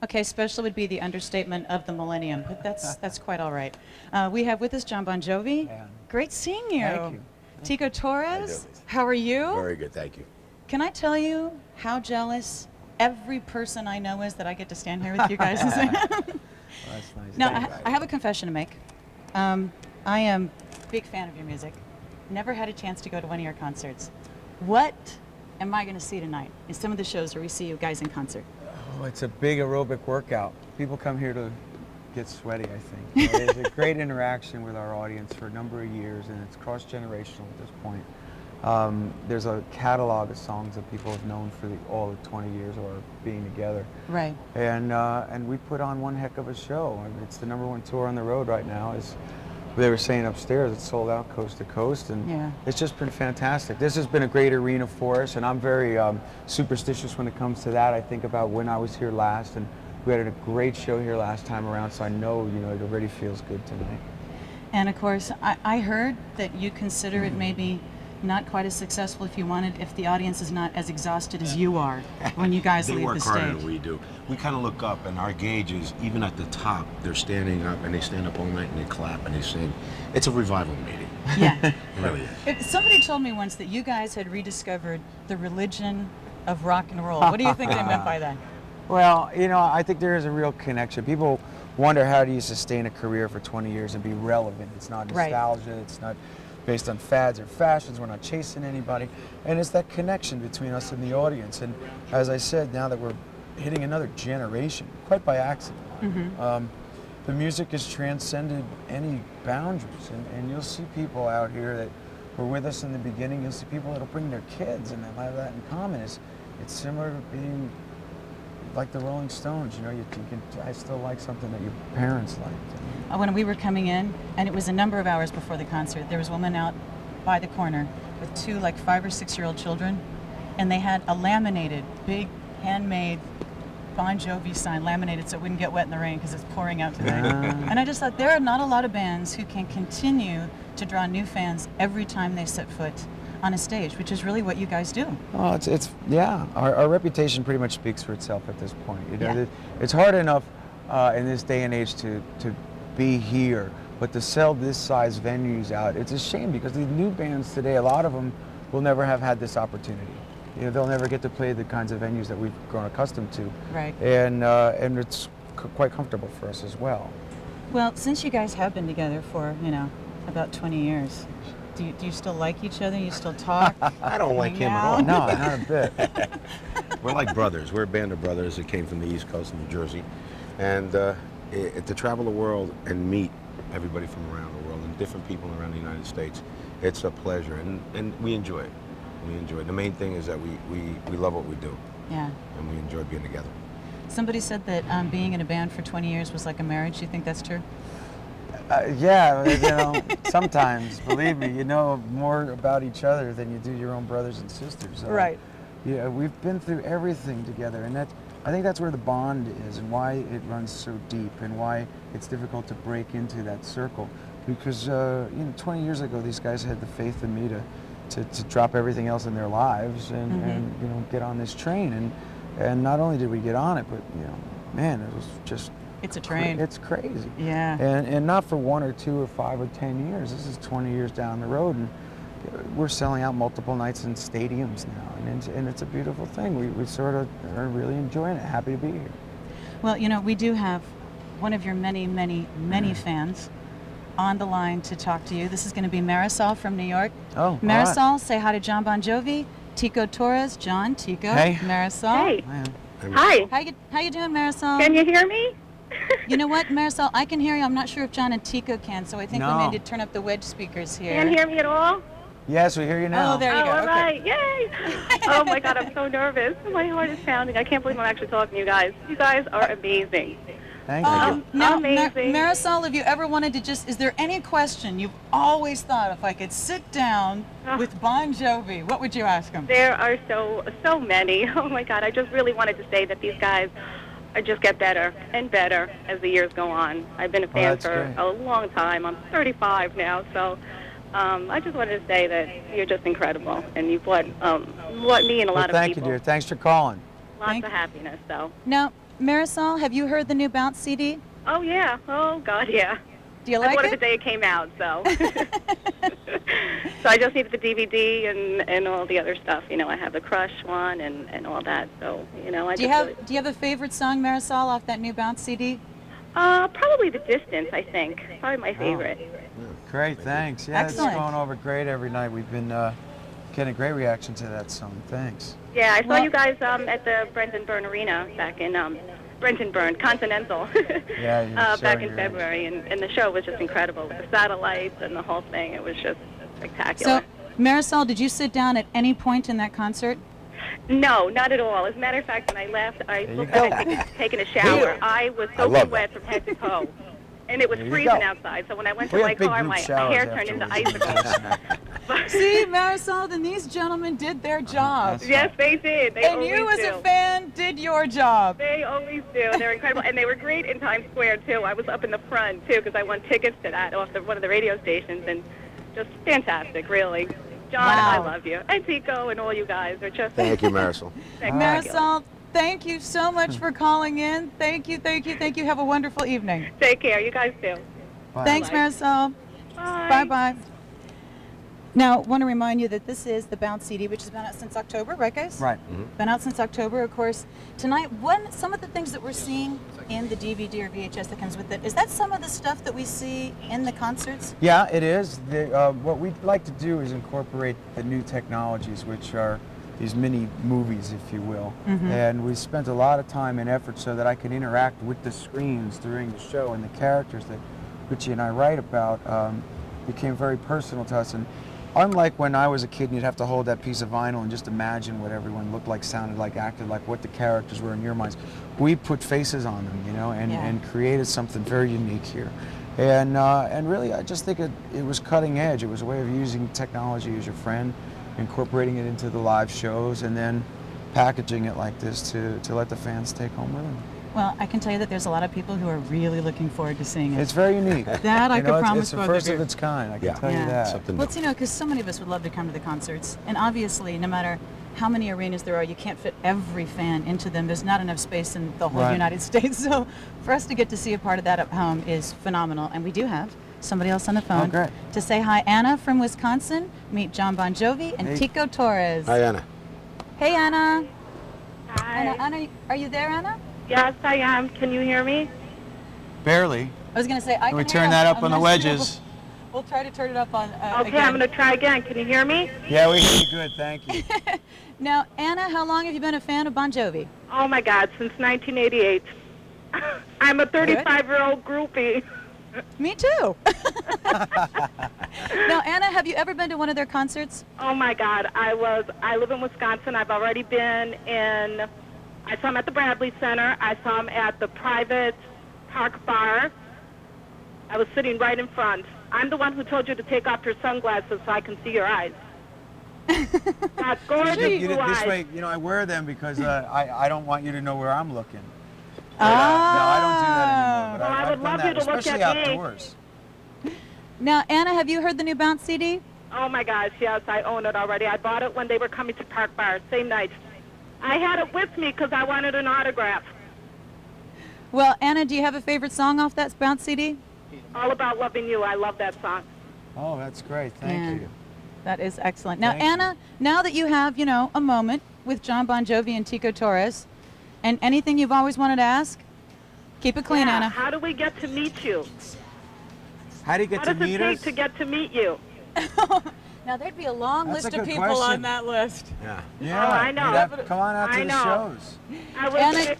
Okay, special would be the understatement of the millennium, but that's quite all right. We have with us John Bon Jovi. And Great seeing you. thank you. Tico How you Torres, doing, Lisa? how are you? Very good, thank you. Can I tell you how jealous every person I know is that I get to stand here with you guys? Well, that's nice. Now, Thank you. I have a confession to make. I am a big fan of your music. Never had a chance to go to one of your concerts. What am I going to see tonight in some of the shows where we see you guys in concert? Oh, it's a big aerobic workout. People come here to get sweaty, I think. It's a great interaction with our audience for a number of years, and it's cross-generational at this point. There's a catalog of songs that people have known for all of 20 years of our being together. Right. And we put on one heck of a show. I mean, it's the #1 tour on the road right now. As they were saying upstairs, it's sold out coast to coast, and Yeah. it's just been fantastic. This has been a great arena for us, and I'm very superstitious when it comes to that. I think about when I was here last, and we had a great show here last time around, so I know, it already feels good tonight. And of course, I heard that you consider it maybe not quite as successful if the audience is not as exhausted as you are when you guys They leave work the harder stage. than we do. We kind of look up, and our gauge is even at the top. They're standing up, and they stand up all night, and they clap, and they sing. It's a revival meeting. Yeah. It really is. Somebody told me once that you guys had rediscovered the religion of rock and roll. What do you think they meant by that? Well, I think there is a real connection. People wonder, how do you sustain a career for 20 years and be relevant? It's not Right. nostalgia, it's not based on fads or fashions, we're not chasing anybody. And it's that connection between us and the audience. And as I said, now that we're hitting another generation, quite by accident, the music has transcended any boundaries. And you'll see people out here that were with us in the beginning. You'll see people that'll bring their kids, and they'll have that in common. It's similar to being like the Rolling Stones, I still like something that your parents liked. When we were coming in, and it was a number of hours before the concert, there was a woman out by the corner with two 5 or 6-year-old children, and they had a laminated, big, handmade Bon Jovi sign, laminated so it wouldn't get wet in the rain because it's pouring out today. And I just thought, there are not a lot of bands who can continue to draw new fans every time they set foot on a stage, which is really what you guys do. Oh, yeah. Our reputation pretty much speaks for itself at this point. Yeah. It's hard enough in this day and age to be here, but to sell this size venues out, it's a shame because the new bands today, a lot of them will never have had this opportunity. They'll never get to play the kinds of venues that we've grown accustomed to. Right. And it's quite comfortable for us as well. Well, since you guys have been together for, about 20 years, do you still like each other? You still talk? I don't like him at Now? all. No, not a bit. We're like brothers. We're a band of brothers that came from the East Coast of New Jersey. And to travel the world and meet everybody from around the world and different people around the United States, it's a pleasure. And we enjoy it. We enjoy it. The main thing is that we love what we do. Yeah. And we enjoy being together. Somebody said that being in a band for 20 years was like a marriage. Do you think that's true? Yeah, sometimes, believe me, you know more about each other than you do your own brothers and sisters. Right. Yeah, we've been through everything together, and I think that's where the bond is and why it runs so deep and why it's difficult to break into that circle. Because 20 years ago, these guys had the faith in me to drop everything else in their lives and get on this train. And not only did we get on it, but man, it was just. It's a train. It's crazy. Yeah. And not for 1 or 2 or 5 or 10 years. This is 20 years down the road, and we're selling out multiple nights in stadiums now, and it's a beautiful thing. We sort of are really enjoying it. Happy to be here. Well, we do have one of your many, many, many fans on the line to talk to you. This is going to be Marisol from New York. Oh, Marisol, all right. say hi to John Bon Jovi, Tico Torres, John, Tico, Hey. Marisol. Hey. Man. Hi. How you doing, Marisol? Can you hear me? You know what, Marisol? I can hear you. I'm not sure if John and Tico can, so I think we No. need to turn up the wedge speakers here. Can't hear me at all? Yes, we hear you now. Oh, there you go. All Okay. right. Yay. Oh, my God. I'm so nervous. My heart is pounding. I can't believe I'm actually talking to you guys. You guys are amazing. Thank you. Now, Amazing. Marisol, have you ever wanted to is there any question you've always thought, if I could sit down with Bon Jovi, what would you ask him? There are so many. Oh, my God. I just really wanted to say that these guys just get better and better as the years go on. I've been a fan that's for great. a long time. I'm 35 now, so I just wanted to say that you're just incredible, and you've brought me and a lot of Thank you, people dear. Thanks for calling. lots Thank of happiness. So Now, Marisol, have you heard the new Bounce CD? Oh, yeah. Oh, God, yeah. Do you I like bought it it? the day it came out, so. So I just needed the DVD and all the other stuff. You know, I have the Crush one and all that. So, you know, I Do you just have really- Do you have a favorite song, Marisol, off that new Bounce CD? Probably The Distance, I think. Probably my favorite. Great, thanks. Yeah, Excellent. it's going over great every night. We've been getting a great reaction to that song. Thanks. Yeah, I saw Well- you guys at the Brenton Byrne Arena back in Brenton Byrne Continental Yeah, you're back showing in your February, and the show was just incredible with the satellites and the whole thing. It was just spectacular. So, Marisol, did you sit down at any point in that concert? No, not at all. As a matter of fact, when I left, I There you looked go. at it, taking a shower. Here. I was I soaking love wet that. from head to toe. And it was There you freezing go. outside, so when I went to We my have big car, group my showers hair turned into afterwards. icicles. But- See, Marisol, then these gentlemen did their job. That's yes, they did. They And always you, as do. a fan, did your job. They always do. They're incredible. And they were great in Times Square, too. I was up in the front, too, because I won tickets to that off one of the radio stations. And just fantastic, really. John, I Wow. love you. And Tico and all you guys are just Thank you, Marisol. spectacular. Marisol, thank you so much for calling in. Thank you, thank you, thank you. Have a wonderful evening. Take care. You guys too. Bye. Thanks, Bye. Marisol. Bye. Bye-bye. Now, want to remind you that this is the Bounce CD, which has been out since October, right, guys? Right. Been out since October, of course. Tonight, some of the things that we're seeing in the DVD or VHS that comes with it, is that some of the stuff that we see in the concerts? Yeah, it is. What we'd like to do is incorporate the new technologies, which are these mini movies, if you will. And we spent a lot of time and effort so that I could interact with the screens during the show, and the characters that Richie and I write about became very personal to us. And unlike when I was a kid and you'd have to hold that piece of vinyl and just imagine what everyone looked like, sounded like, acted like, what the characters were in your minds, we put faces on them, you know, and created something very unique here. And really, I just think it was cutting edge. It was a way of using technology as your friend, incorporating it into the live shows, and then packaging it like this to let the fans take home with them. Well, I can tell you that there's a lot of people who are really looking forward to seeing it. It's very unique. That I You could know, promise it's the both first of of you. its kind, I can Yeah. tell Yeah. you that. Something Well, new. it's, you know, because so many of us would love to come to the concerts, and obviously, no matter how many arenas there are, you can't fit every fan into them. There's not enough space in the whole Right. United States. So, for us to get to see a part of that at home is phenomenal. And we do have somebody else on the phone great. to say hi. Anna from Wisconsin. Meet John Bon Jovi and Hey. Tico Torres. Hi, Anna. Hey, Anna. Hi. Anna, are you there, Anna? Yes, I am. Can you hear me? Barely. I was going to say, I Can we can turn hear that you. up on the Unless you- wedges? We'll try to turn it up on Okay, again. I'm going to try again. Can you hear me? Yeah, we hear you good, thank you. Now, Anna, how long have you been a fan of Bon Jovi? Oh, my God, since 1988. I'm a 35-year-old groupie. Me too. Now, Anna, have you ever been to one of their concerts? Oh, my God. I live in Wisconsin. I've already been in, I saw him at the Bradley Center. I saw him at the private Park Bar. I was sitting right in front. I'm the one who told you to take off your sunglasses so I can see your eyes. Got gorgeous blue eyes. This way, you know, I wear them because I don't want you to know where I'm looking. Ah. No, I don't do that anymore. But Well, I I've would done love that, you to look especially at me. outdoors. Now, Anna, have you heard the new Bounce CD? Oh my gosh, yes, I own it already. I bought it when they were coming to Park Bar, same night. I had it with me because I wanted an autograph. Well, Anna, do you have a favorite song off that Bounce CD? All About Loving You. I love that song. Oh, that's great. Thank Yeah. you. That is excellent. Now, Thank you. Anna, now that you have, you know, a moment with John Bon Jovi and Tico Torres, and anything you've always wanted to ask, keep it clean, Yeah, Anna. how do we get to meet you? How do you get What to does it meet take us? to get to meet you? Now, there'd be a long That's list a of good people on question. that list. Yeah. Yeah, I know. you'd have to come on out to I the know. shows. I was, Anna-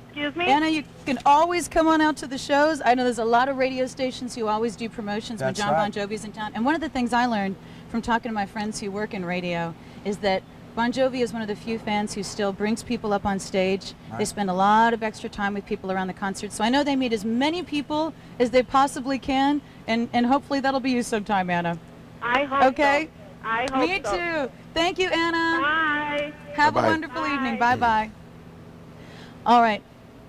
excuse me? Anna, you can always come on out to the shows. I know there's a lot of radio stations who always do promotions when That's John right. Bon Jovi's in town. And one of the things I learned from talking to my friends who work in radio is that Bon Jovi is one of the few fans who still brings people up on stage. They Right. spend a lot of extra time with people around the concert. So I know they meet as many people as they possibly can, and hopefully that'll be you sometime, Anna. I hope Okay. so. I hope Me so. too. Thank you, Anna. Bye. Have Bye-bye. a wonderful Bye. evening. Bye-bye. All right.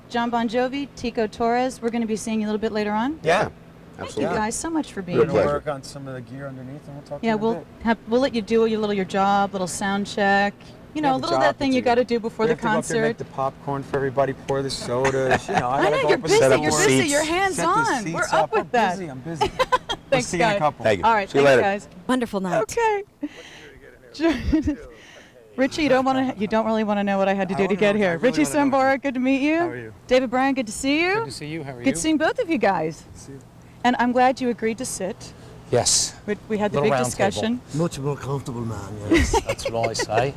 John Bon Jovi, Tico Torres. We're going to be seeing you a little bit later on. Yeah. Thank Absolutely. you guys so much for being We're Good here. going to pleasure. work on some of the gear underneath, and we'll talk Yeah, to you in a we'll bit. we'll let you do your job, little sound check, You know, a have little job that thing to you do. got to do before We the have to go up there, make concert. the popcorn for everybody, pour the sodas. You know, I gotta know go you're up and busy. set up You're the busy. seats, You're set the hands-on. seats We're up with that. I'm busy. We'll Thanks, see you in a guys. couple. Thank you. All right, See you thanks, later. guys. Wonderful night. Okay. Richie, you don't really want to know what I had to I do to wanna get know- I here. really Richie wanna know what Sambora, good to meet you. How are you? David Bryan, good to see you. Good to see you. How are you? Good seeing both of you guys. See you. And I'm glad you agreed to sit. Yes. We had the Little big round discussion. Much more comfortable, man. Yes. That's what I always say.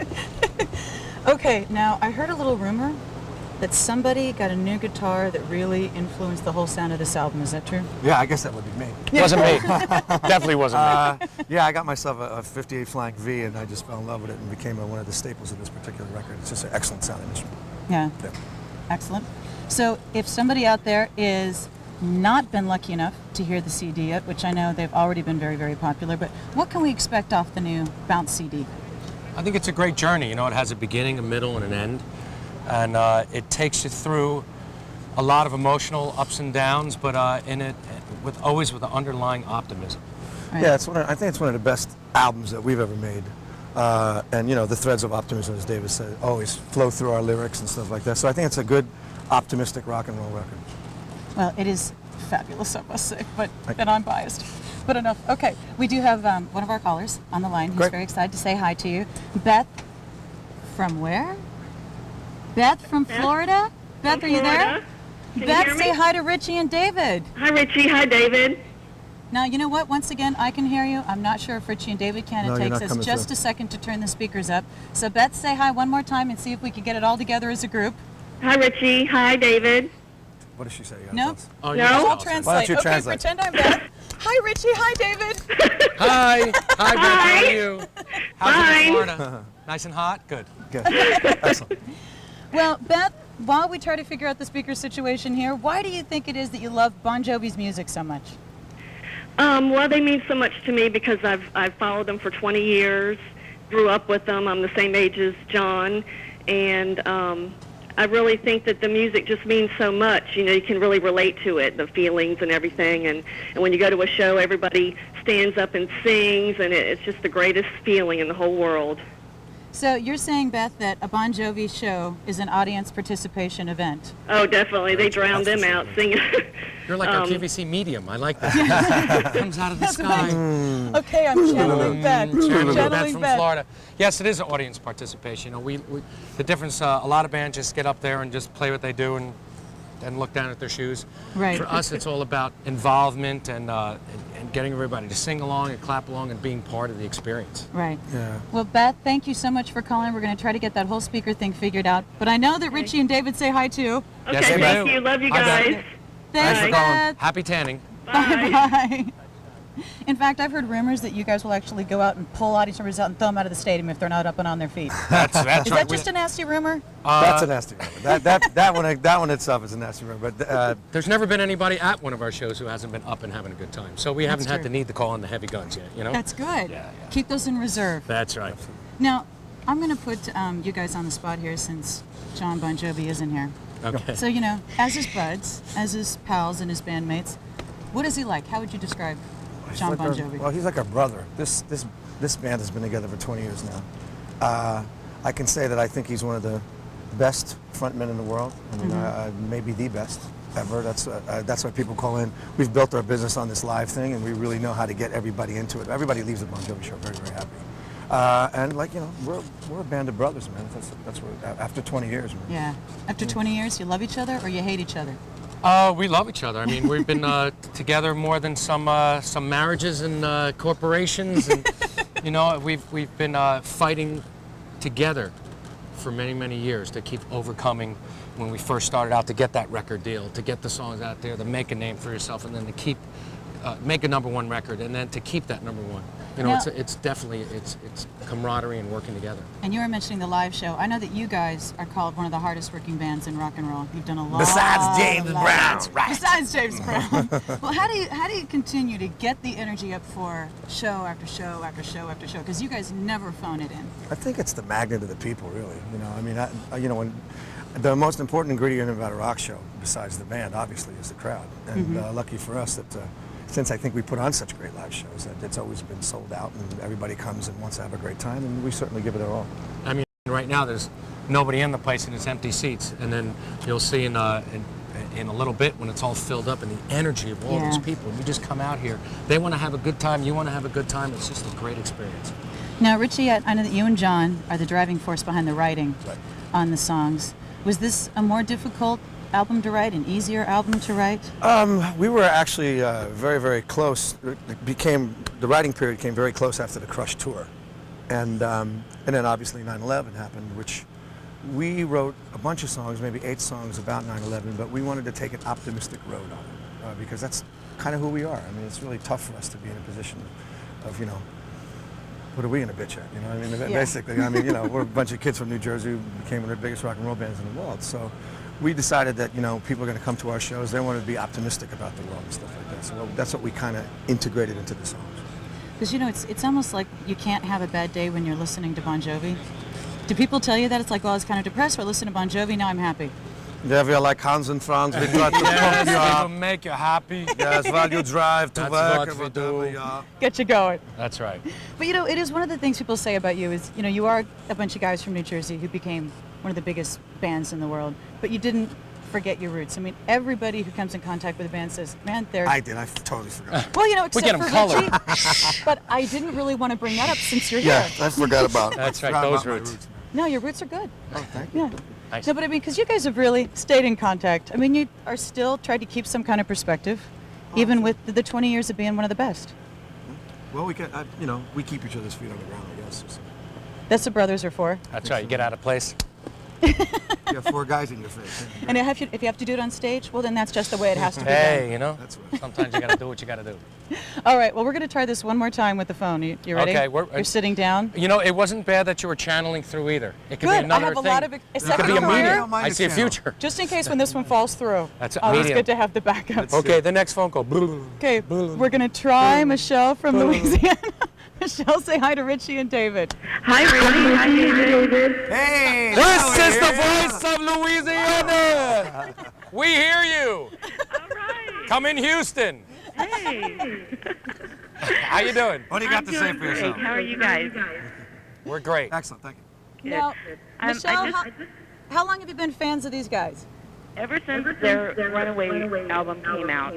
Okay, now I heard a little rumor that somebody got a new guitar that really influenced the whole sound of this album. Is that true? Yeah, I guess that would be me. Wasn't me. Definitely wasn't me. Yeah, I got myself a 58 flank V, and I just fell in love with it and became one of the staples of this particular record. It's just an excellent sounding instrument. Yeah. Yeah. Excellent. So if somebody out there is not been lucky enough to hear the CD yet, which I know they've already been very, very popular, but what can we expect off the new Bounce CD? I think it's a great journey. You know, it has a beginning, a middle, and an end. And it takes you through a lot of emotional ups and downs, but in it, always with the underlying optimism. Right. Yeah, I think it's one of the best albums that we've ever made. And you know, the threads of optimism, as David said, always flow through our lyrics and stuff like that. So I think it's a good, optimistic rock and roll record. Well, it is fabulous, I must say, but then I'm biased. But enough. Okay, we do have one of our callers on the line who's Great. very excited to say hi to you. Beth, from where? Beth from Florida? Beth, are you there? Florida. Can you Beth, hear me? say hi to Richie and David. Hi, Richie. Hi, David. Now, you know what? Once again, I can hear you. I'm not sure if Richie and David can. No, It you're takes not us coming just through. a second to turn the speakers up. So, Beth, say hi one more time and see if we can get it all together as a group. Hi, Richie. Hi, David. What does she say? You gotta No? tell us. Oh, No? you I'll can tell us. translate. Why don't you Okay, translate? pretend I'm Beth. Hi, Richie. Hi, David. Hi. Hi, Beth. How Hi. are you? How's it Fine. in Florida? Nice and hot? Good. Good. Excellent. Well, Beth, while we try to figure out the speaker situation here, why do you think it is that you love Bon Jovi's music so much? Well, they mean so much to me because I've followed them for 20 years, grew up with them. I'm the same age as John, and I really think that the music just means so much. You know, you can really relate to it, the feelings and everything. And when you go to a show, everybody stands up and sings, and it's just the greatest feeling in the whole world. So you're saying, Beth, that a Bon Jovi show is an audience participation event. Oh, definitely. They drown them out singing. You're like our QVC medium. I like that. Comes out of the sky. Okay, I'm channeling Beth. Channeling Beth Channeling from Beth. Florida. Yes, it is an audience participation. You know, we the difference. A lot of bands just get up there and just play what they do and look down at their shoes. Right. For us, it's all about involvement and getting everybody to sing along and clap along and being part of the experience. Right. Yeah. Well, Beth, thank you so much for calling. We're going to try to get that whole speaker thing figured out. But I know that Richie and David say hi too. Okay, Yes, we thank do. you. Love you Hi, Beth. guys. Thanks, for calling. Beth. Happy tanning. Bye. In fact, I've heard rumors that you guys will actually go out and pull audience members out and throw them out of the stadium if they're not up and on their feet. That's Is right. that just a nasty rumor? That's a nasty rumor. That one itself is a nasty rumor. But There's never been anybody at one of our shows who hasn't been up and having a good time. So we haven't had true. the need to call in the heavy guns yet, you know? That's good. Yeah. Keep those in reserve. That's right. Now, I'm going to put you guys on the spot here since John Bon Jovi isn't here. Okay. So, you know, as his buds, as his pals and his bandmates, what is he like? How would you describe John Bon Jovi? Well, he's like our brother. This band has been together for 20 years now. I can say that I think he's one of the best frontmen in the world. I mean, maybe the best ever. That's why people call in. We've built our business on this live thing, and we really know how to get everybody into it. Everybody leaves the Bon Jovi show very, very happy. And like, you know, we're a band of brothers, man. That's what, after 20 years, man. Yeah. After 20 years, you love each other or you hate each other? We love each other. I mean, we've been together more than some marriages and corporations, and you know, we've been fighting together for many, many years to keep overcoming when we first started out to get that record deal, to get the songs out there, to make a name for yourself, and then to keep make a #1 record, and then to keep that #1. You know, Now- it's definitely it's camaraderie and working together. And you were mentioning the live show. I know that you guys are called one of the hardest working bands in rock and roll. You've done a lot. Besides James of live Brown, shows. right. Besides James Brown. Well, how do you continue to get the energy up for show after show after show after show? Because you guys never phone it in. I think it's the magnet of the people, really. You know, I mean, you know, when the most important ingredient about a rock show, besides the band, obviously, is the crowd. And lucky for us that since I think we put on such great live shows, that it's always been sold out, and everybody comes and wants to have a great time, and we certainly give it our all. I mean, Right now, there's nobody in the place and it's empty seats. And then you'll see in a little bit when it's all filled up and the energy of all those people. You just come out here. They want to have a good time. You want to have a good time. It's just a great experience. Now, Richie, I know that you and John are the driving force behind the writing on the songs. Was this a more difficult album to write, an easier album to write? We were actually very, very close. The writing period came very close after the Crush tour. And then obviously 9/11 happened, which we wrote a bunch of songs, maybe 8 songs about 9/11, but we wanted to take an optimistic road on it because that's kind of who we are. I mean, it's really tough for us to be in a position of, what are we going to bitch at? You know what I mean? Basically, I mean, we're a bunch of kids from New Jersey who became one of the biggest rock and roll bands in the world. So we decided that, people are going to come to our shows. They wanted to be optimistic about the world and stuff like that. So that's what we kind of integrated into the songs. Because, it's almost like you can't have a bad day when you're listening to Bon Jovi. Do people tell you that? It's like, well, I was kind of depressed, but listen to Bon Jovi, now I'm happy. Yeah, we are like Hans and Franz. We try to pump you It'll up. make you happy. Yes, while you drive to That's work what and we whatever, do. yeah. Get you going. That's right. But, it is one of the things people say about you is, you are a bunch of guys from New Jersey who became one of the biggest bands in the world, but you didn't forget your roots. I mean, everybody who comes in contact with a band says, man, they're... I did. I totally forgot. Well, except get 'em for colored. Richie. But I didn't really want to bring that up since you're Yeah, here. I forgot about That's I right, forgot those about my roots. No, your roots are good. Oh, thank you. Yeah. Nice. No, but I mean, because you guys have really stayed in contact. I mean, you are still trying to keep some kind of perspective, even with the 20 years of being one of the best. Well, we can, we keep each other's feet on the ground, I guess. So. That's what brothers are for. That's right. You get out of place. You have 4 guys in your face. And if you have to do it on stage, well, then that's just the way it has to be Hey, That's right. sometimes you got to do what you got to do. done. All right, well, we're going to try this one more time with the phone. You ready? Okay, You're sitting down. It wasn't bad that you were channeling through either. It could Good. be another I have a thing. lot of... It second could be a career, medium. I see a future. just in case when this one falls through. That's Always medium. good to have the backup. Okay, the next phone call. Okay, we're going to try Michelle from Louisiana. Michelle, say hi to Richie and David. Hi, Richie. Hi, David. Hey! This is the voice of Louisiana. We hear you. All right. Come in Houston. Hey. How you doing? What do you got to say for yourself? How are you guys? We're great. Excellent, thank you. Now, I Michelle, just- how long have you been fans of these guys? Ever since their Runaway album came out.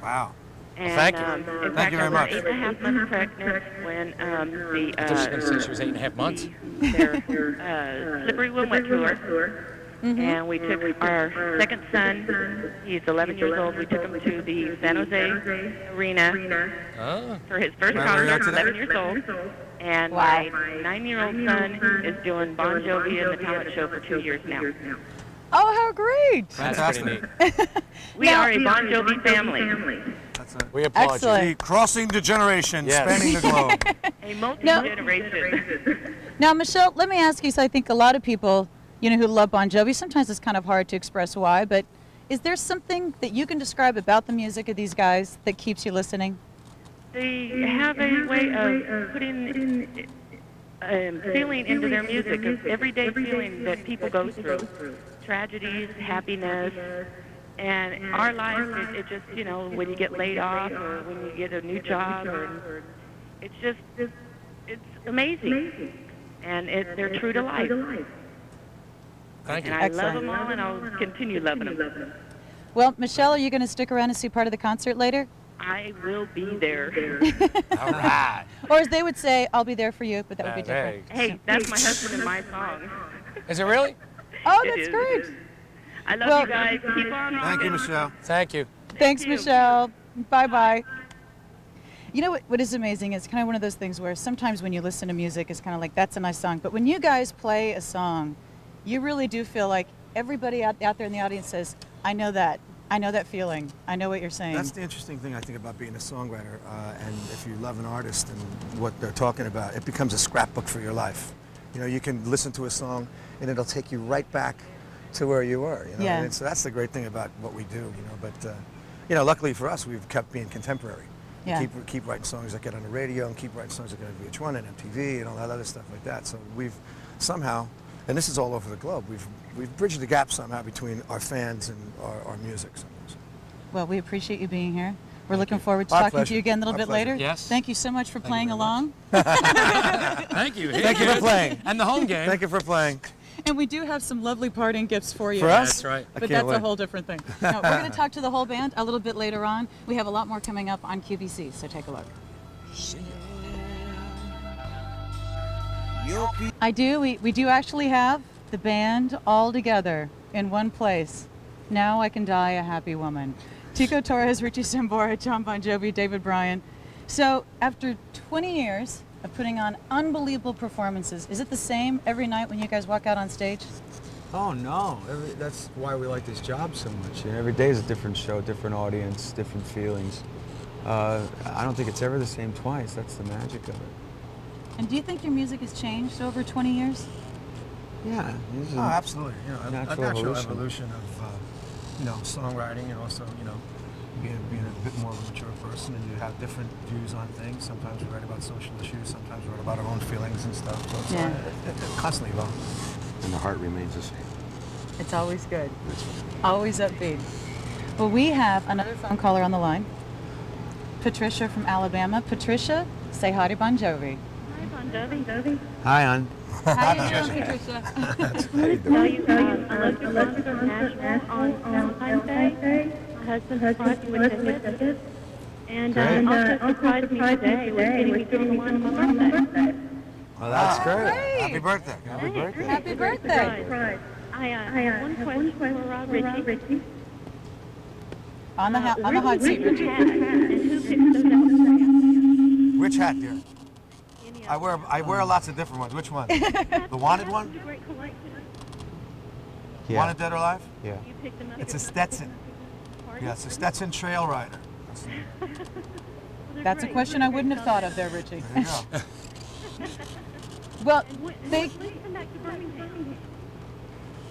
Wow. And, Thank you. In Thank fact, you I very was much. 8.5 months pregnant when the I thought she was going to say she was 8.5 months. their Slippery When Wet tour. And we took our second son, he's 11 years old, we took him to the San Jose Arena Oh. for his first Where are you at concert, today? 11 years old. And Wow. my 9-year-old son is doing Bon Jovi and the Talent Show for 2 years now. Oh, how great! That's Fantastic. pretty neat. We are a Bon Jovi family, That's it. We applaud Excellent. you. Crossing the generations, Yes. spanning the globe. a multi-generation. Now, Michelle, let me ask you. So, I think a lot of people, who love Bon Jovi, sometimes it's kind of hard to express why. But is there something that you can describe about the music of these guys that keeps you listening? They have a way of putting feeling into their music, of everyday feeling that people go through. Tragedies, happiness, and our life, it just, when you get laid off or when you get a new job, or it's just, it's amazing. And they're true to life. Thank you. And I Excellent. love them all, and I'll continue loving them. Well, Michelle, are you going to stick around and see part of the concert later? I will be there. All right. Or as they would say, I'll be there for you, but that would be different. Hey, that's my husband in my song. Is it really? Oh, It that's is, great. it is. I love Well- you guys. Keep on Thank you, rocking. Michelle. Thank you. Thanks, you. Michelle. Bye-bye. You know what is amazing? It's kind of one of those things where sometimes when you listen to music, it's kind of like, that's a nice song. But when you guys play a song, you really do feel like everybody out there in the audience says, I know that. I know that feeling. I know what you're saying. That's the interesting thing, I think, about being a songwriter. And if you love an artist and what they're talking about, it becomes a scrapbook for your life. You can listen to a song and it'll take you right back to where you were. Yeah. And so that's the great thing about what we do. But luckily for us, we've kept being contemporary. Yeah. Keep writing songs that get on the radio and keep writing songs that get on VH1 and MTV and all that other stuff like that. So we've somehow, and this is all over the globe, we've bridged the gap somehow between our fans and our music. Well, we appreciate you being here. We're looking forward to Our talking to pleasure. you again a little Our bit pleasure. later. Yes. Thank you so much for playing very along. Thank you. Thank you for playing. And the home game. Thank you for playing. And we do have some lovely parting gifts for you. For us? That's right. I But can't that's wait. a whole different thing. No, we're going to talk to the whole band a little bit later on. We have a lot more coming up on QVC, so take a look. I do. We do actually have the band all together in one place. Now I Can Die a Happy Woman. Tico Torres, Richie Sambora, John Bon Jovi, David Bryan. So after 20 years of putting on unbelievable performances, is it the same every night when you guys walk out on stage? Oh no, that's why we like this job so much. And every day is a different show, different audience, different feelings. I don't think it's ever the same twice. That's the magic of it. And do you think your music has changed over 20 years? Yeah. this is Oh, a- absolutely. You know, a Natural natural evolution. evolution of, songwriting, and also, being a bit more of a mature person, and you have different views on things. Sometimes we write about social issues, sometimes we write about our own feelings and stuff. So it's Yeah. it constantly evolves. And the heart remains the same. It's always good. Always upbeat. Well, we have another phone caller on the line. Patricia from Alabama. Patricia, say hi to Bon Jovi. Hi, Bon Jovi. Hi, hon. How you doing, Patricia? Tell you, I love your concert in Nashville on Valentine's Day. My husband surprised me with tickets. And also surprised me today with getting me through the line on my birthday. Well, that's great. Happy birthday. Happy birthday. Happy birthday. Surprise. I have one question for Richie. On the hot seat, Which Richie. hat and who picked those out? Which hat, dear? Any I wear lots of different ones. Which one? The wanted one? Great collection. Yeah. Wanted, dead or alive? Yeah. You picked them up. It's a Stetson. Yeah, it's a Stetson Trail Rider. That's a question I wouldn't have thought of there, Richie. There you go. Well, When you come back to Birmingham?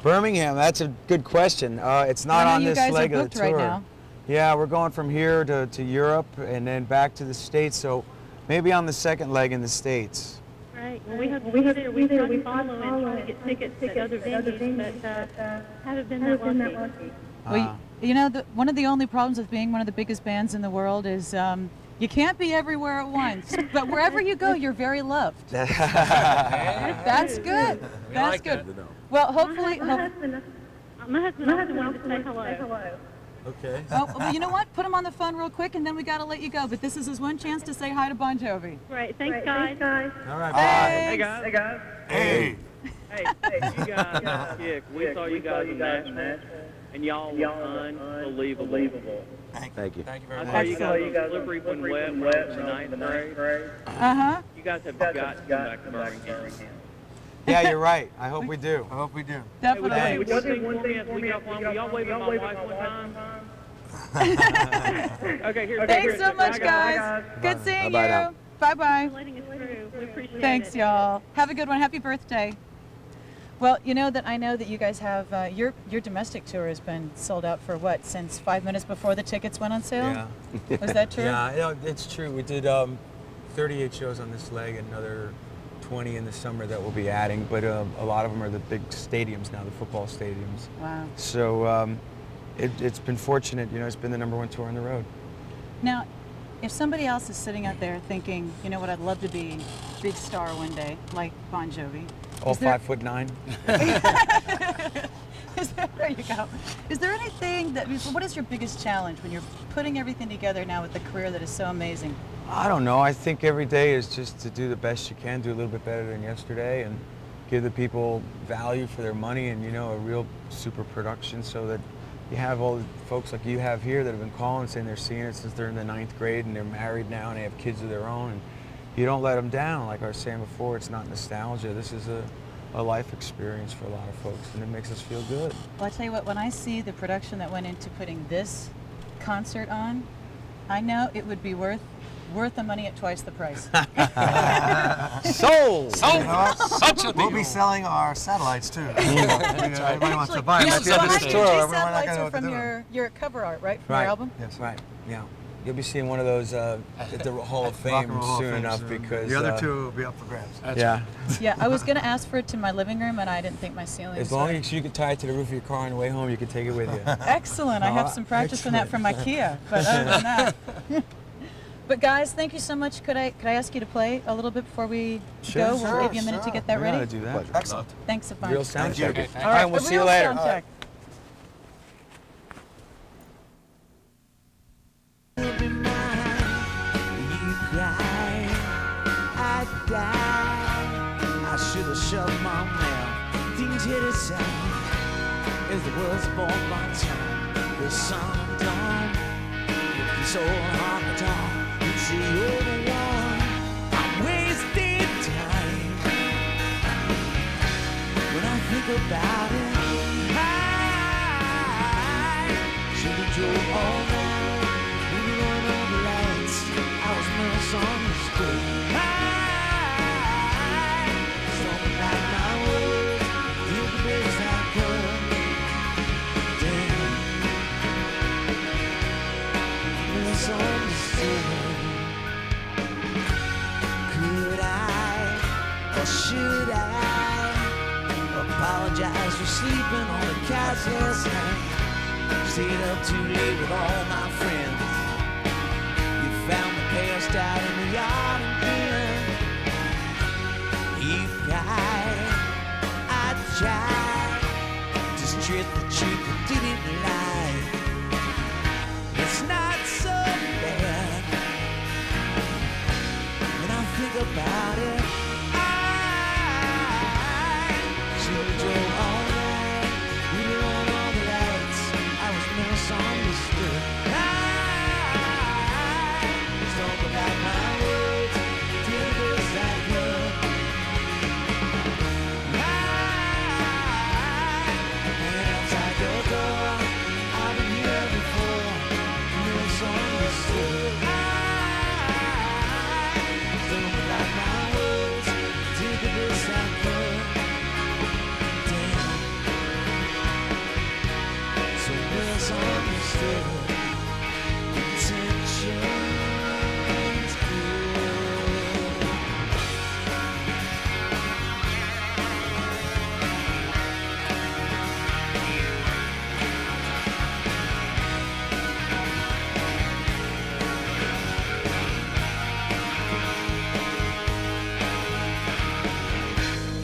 Birmingham, that's a good question. It's not I know on you this guys are leg of booked the right tour. now. Yeah, we're going from here to Europe and then back to the States. So maybe on the second leg in the States. Right. Well, we have to be there. We tried to follow and try to get tickets to other venues, but haven't been that lucky. Well, you know, one of the only problems with being one of the biggest bands in the world is you can't be everywhere at once. But wherever you go, you're very loved. That's good. That's good. Well, hopefully. My husband also wanted to say hello. Okay. Well, you know what? Put him on the phone real quick, and then we got to let you go. But this is his one chance to say hi to Bon Jovi. Great. Thanks, guys. All right. Hey, guys. Hey. Hey, you guys are sick. We saw you guys in Nashville, and y'all were unbelievable. Thank you. Thank you I very saw much. you guys on Slippery When Wet when I was in ninth grade. Uh-huh. You guys have got to come back to Birmingham. Yeah, you're right. I hope we do. I hope we do. Hey, would Definitely. you sing for me as we get off line? Will y'all wave at my wife one time? Okay, here. Thanks so much, guys. Good seeing Bye-bye now. you. Bye-bye. Letting us through. We appreciate it. Thanks, y'all. Have a good one. Happy birthday. Well, I know that you guys have your domestic tour has been sold out for what, since 5 minutes before the tickets went on sale? Yeah. Was that true? Yeah, it's true. We did 38 shows on this leg, another 20 in the summer that we'll be adding, but a lot of them are the big stadiums now, the football stadiums. Wow. So it's been fortunate, it's been the '1 tour on the road. Now, if somebody else is sitting out there thinking, you know what, I'd love to be a big star one day, like Bon Jovi. All is there- 5'9". There you go. Is there anything what is your biggest challenge when you're putting everything together now with the career that is so amazing? I don't know. I think every day is just to do the best you can, do a little bit better than yesterday, and give the people value for their money and, a real super production so that you have all the folks like you have here that have been calling saying they're seeing it since they're in the 9th grade and they're married now and they have kids of their own. And you don't let them down. Like I was saying before, it's not nostalgia. This is a life experience for a lot of folks, and it makes us feel good. Well, I tell you what, when I see the production that went into putting this concert on, I know it would be worth the money at twice the price. Sold! Such a deal. We'll be selling our satellites too. Everybody wants to buy them. Pieces At the of end the of stage. tour, These we're not satellites gonna know are what to from do. your cover art, right? From your album? Yes. Right, yeah. You'll be seeing one of those at the Hall of Rock Fame and Roll Hall of soon Fame enough soon. because the other two will be up for grabs. Yeah. Yeah, I was gonna ask for it to my living room, and I didn't think my ceilings. as long as you could tie it to the roof of your car on the way home, you could take it with you. Excellent. I have some practice on that from IKEA, but other than that. But guys, thank you so much. Could I ask you to play a little bit before we go? We'll give you a minute to get that We gotta ready. do that. Pleasure. Excellent. Thanks a bunch. Real sound Thank check. you. All right, we'll a see you real later. sound check. I should have shoved my mouth. Things hit us out as the world's born by time. The sun done. Looking so hard to talk. It's the over one. I'm wasting time. When I think about it, I should have drove all night. We run all the lights. I was misunderstood. Could I, or should I, apologize for sleeping on the couch last night? Stayed up too late with all my friends. You found the past out in the yard again. You guy, I tried to strip the truth and didn't lie. It's not so bad. When I think about it, I should have drove all night. We run all the lights. I was misunderstood. I stumbled out my words, did the best I could. I went outside your door. I've been here before. Misunderstood. Stumbled out my words, did the best I could. Damn, so misunderstood. Intentions good.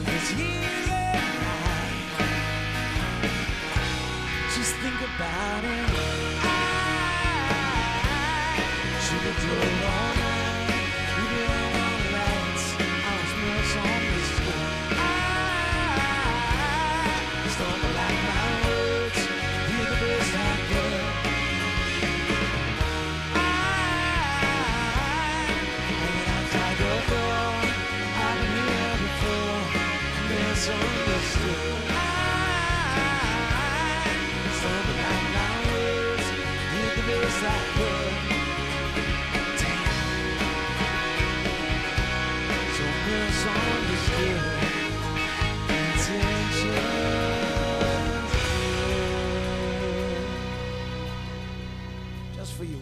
It's here at night. Just think about it. I should have drove all night. We ran all the lights. I was misunderstood. I stumbled like my words. Did the best I could. I went outside your door. I've been here before. Misunderstood. I stumbled like my words. Did the best I could. Damn. So misunderstood. Intentions good. Just for you.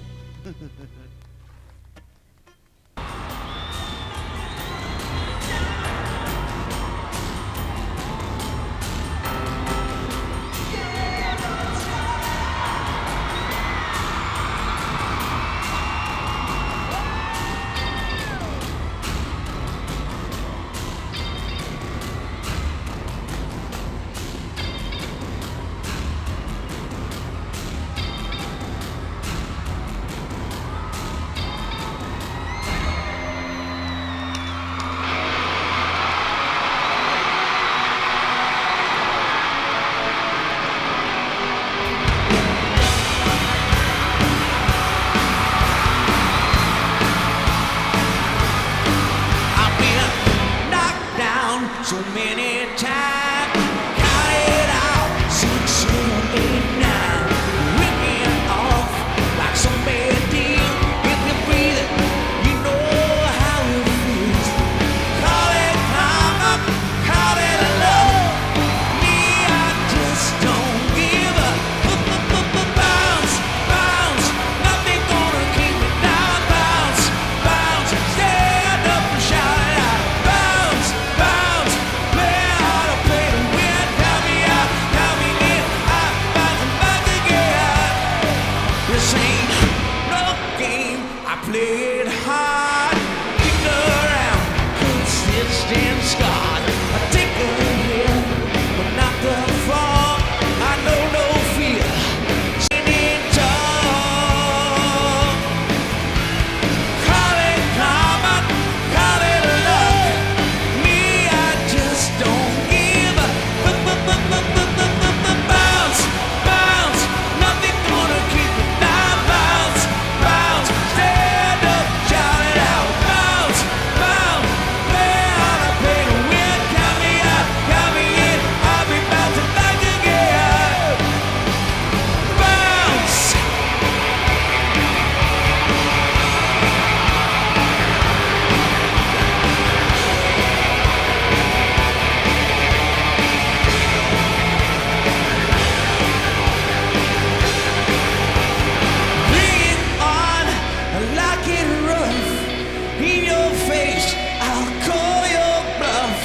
face, I'll call your bluff.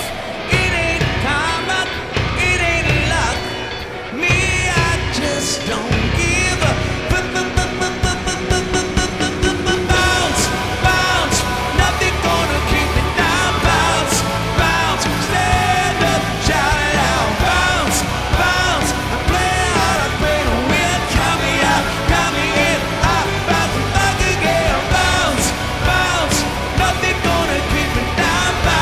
It ain't karma, it ain't luck. Me, I just don't give a bounce, bounce. Nothing gonna keep me down. Bounce, bounce. Stand up, shout it out. Bounce, bounce. I'm playing hard, I'm playing to win. Count me out, count me in. I bounce back again. Bounce, bounce. Nothing gonna keep me down. Bounce.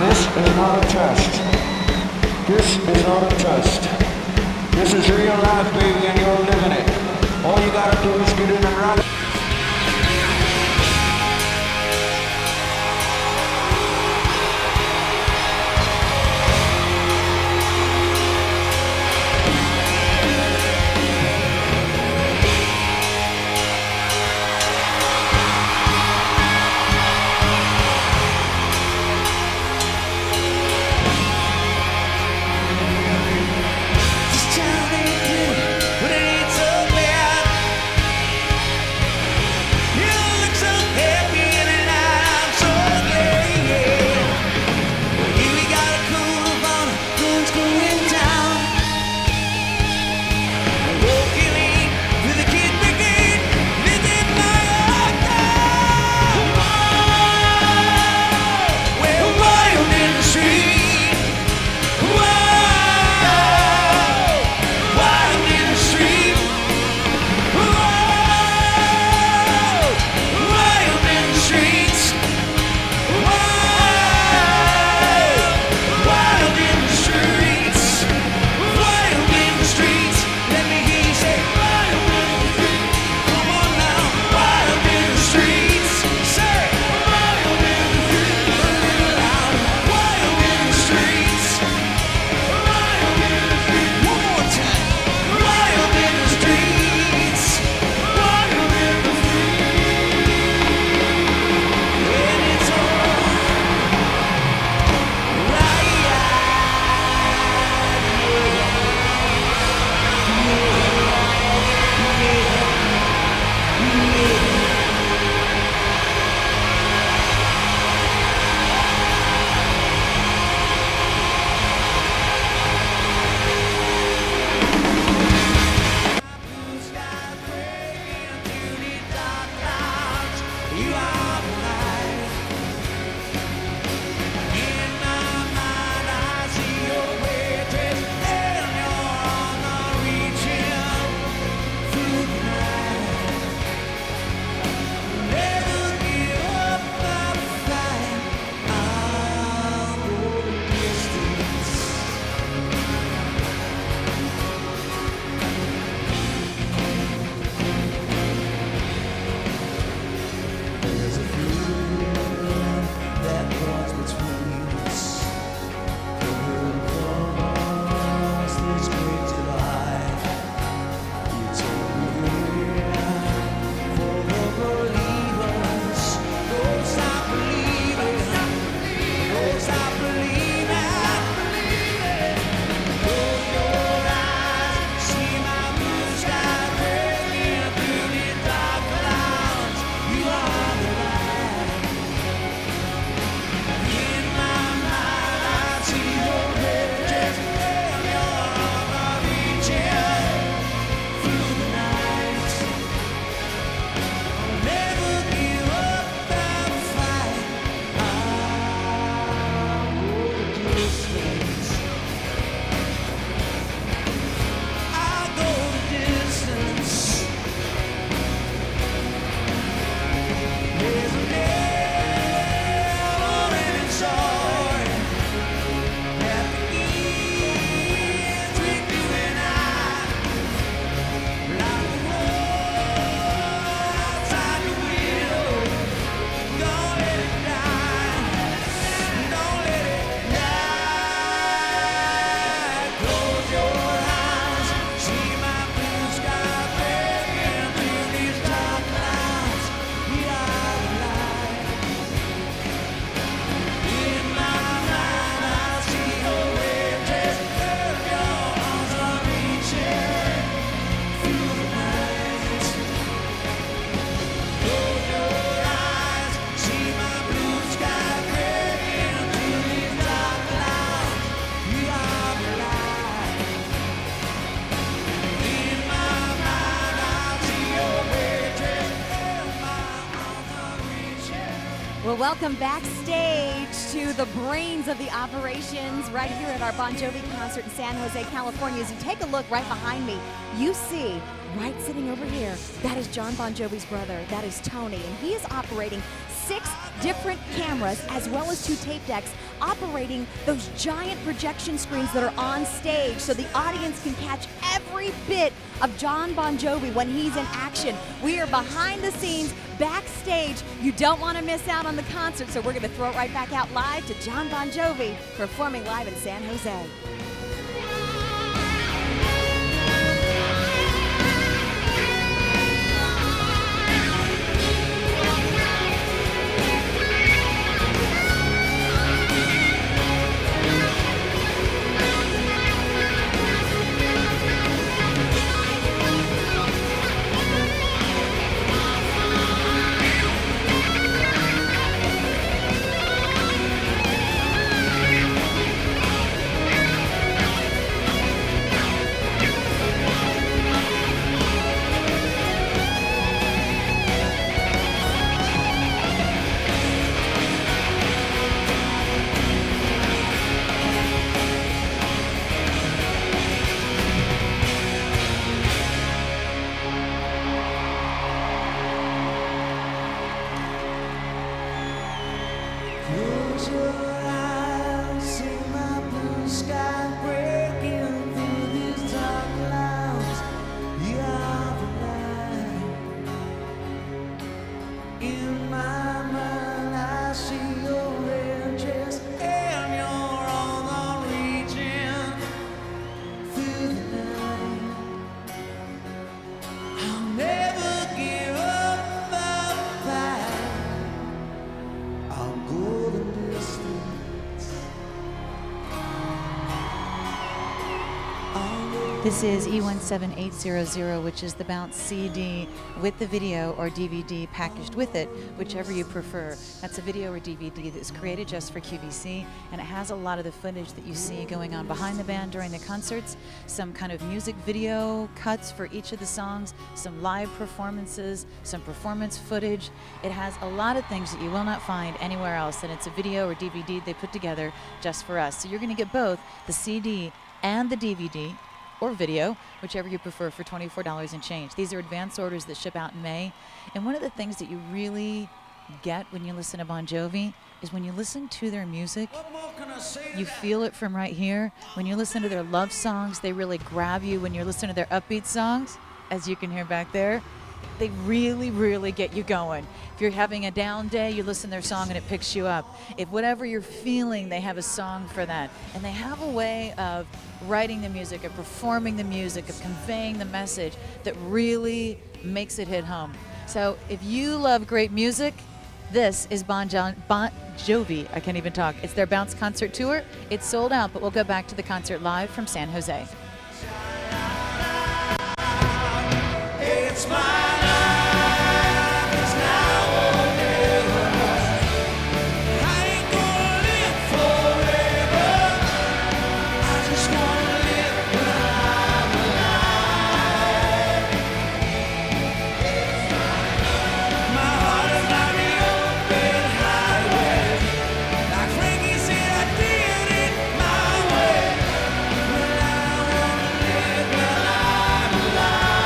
This is not a test. This is not a test. This is real life, baby, and you're living it. All you gotta do is get in and rock. Well, welcome backstage to the brains of the operations right here at our Bon Jovi concert in San Jose, California. As you take a look right behind me, you see right sitting over here, that is John Bon Jovi's brother. That is Tony, and he is operating 6 different cameras as well as 2 tape decks operating those giant projection screens that are on stage so the audience can catch every bit of Jon Bon Jovi when he's in action. We are behind the scenes, backstage. You don't want to miss out on the concert, so we're going to throw it right back out live to Jon Bon Jovi performing live in San Jose. Close your eyes, see my blue sky breaking through these dark clouds. You are the light. In my mind, I see your red dress and your arm reaching through the night. I'll never give up the fight. I'll go the distance. This is E17800, which is the Bounce CD with the video or DVD packaged with it, whichever you prefer. That's a video or DVD that's created just for QVC, and it has a lot of the footage that you see going on behind the band during the concerts, some kind of music video cuts for each of the songs, some live performances, some performance footage. It has a lot of things that you will not find anywhere else, and it's a video or DVD they put together just for us. So you're going to get both the CD and the DVD or video, whichever you prefer, for $24 and change. These are advance orders that ship out in May. And one of the things that you really get when you listen to Bon Jovi is when you listen to their music, you feel it from right here. When you listen to their love songs, they really grab you. When you're listening to their upbeat songs, as you can hear back there, they really, really get you going. If you're having a down day, you listen to their song and it picks you up. If whatever you're feeling, they have a song for that. And they have a way of writing the music, of performing the music, of conveying the message that really makes it hit home. So if you love great music, this is Bon Jovi. I can't even talk. It's their Bounce concert tour. It's sold out, but we'll go back to the concert live from San Jose. It's my life, it's now or never. I ain't gonna live forever. I just wanna live when I'm alive. My heart is like the open highway. Like Frankie said, I did it my way. Well, I wanna live when I'm alive.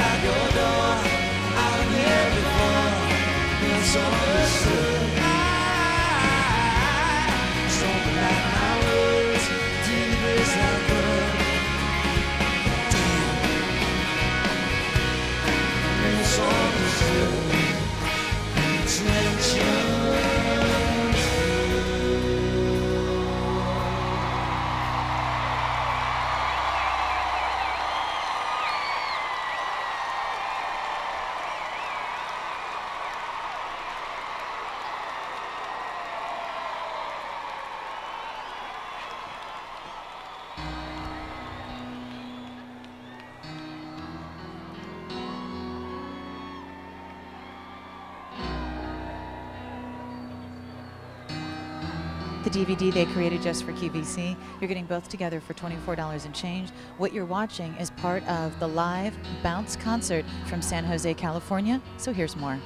outside your door. I've been here before. Misunderstood. Something like my words, deep as I could. Misunderstood. The DVD they created just for QVC, you're getting both together for $24 and change. What you're watching is part of the live Bounce concert from San Jose, California. So here's more.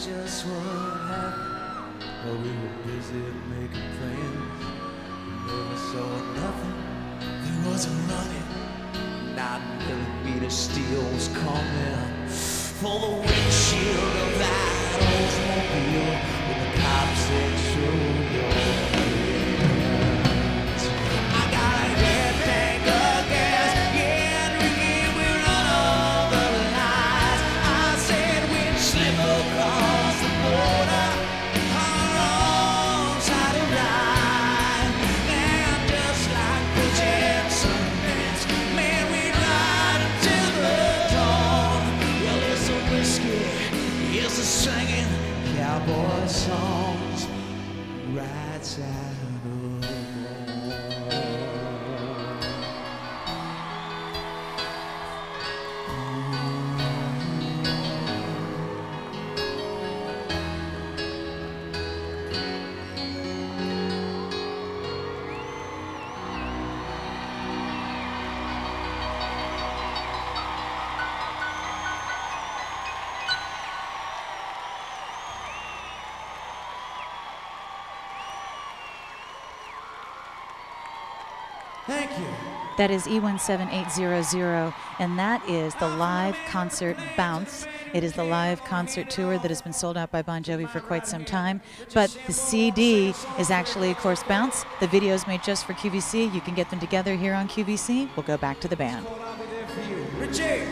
Just what happened, but we were busy making plans. Never saw nothing, there wasn't running. 9mm steel was coming for the windshield of that Oldsmobile when the cops said show your hands. I got a head tank of gas, yeah, drinking, we run all the lies. I said we'd slip across the border on the wrong side of ride. And just like Bridget and Sundance, man, we'd ride until the dawn. Well, it's a whiskey, it's a singing cowboy songs, right side of the road. Thank you. That is E17800, and that is the live concert Bounce. It is the live concert tour that has been sold out by Bon Jovi for quite some time. But the CD is actually, of course, Bounce. The video is made just for QVC. You can get them together here on QVC. We'll go back to the band. Richie!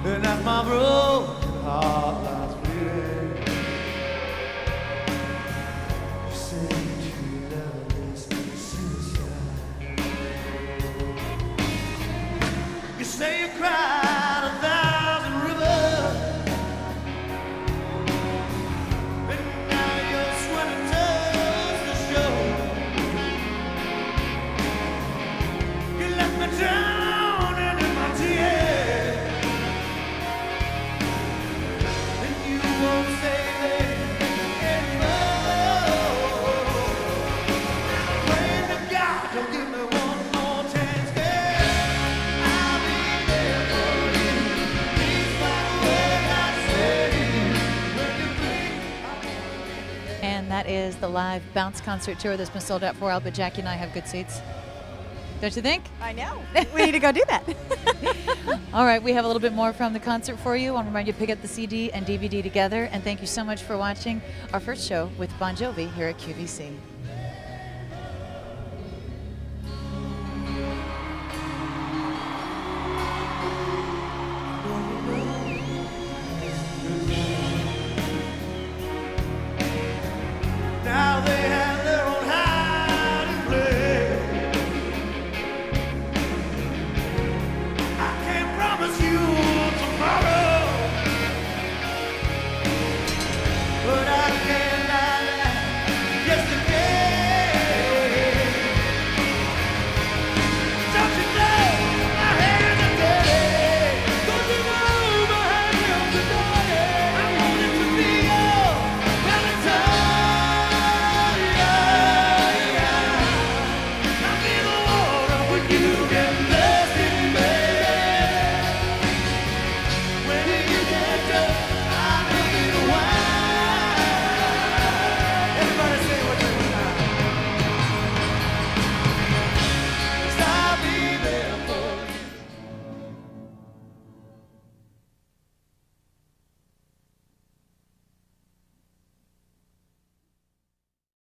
And as my broken heart lies bleeding, you say true love is suicide. You say you cried 1,000 rivers, and now you're swimming towards the shore. You left me drowning in my tears. And that is the live Bounce concert tour that's been sold out for a while, but Jackie and I have good seats. Don't you think? I know. We need to go do that. All right, we have a little bit more from the concert for you. I want to remind you to pick up the CD and DVD together. And thank you so much for watching our first show with Bon Jovi here at QVC.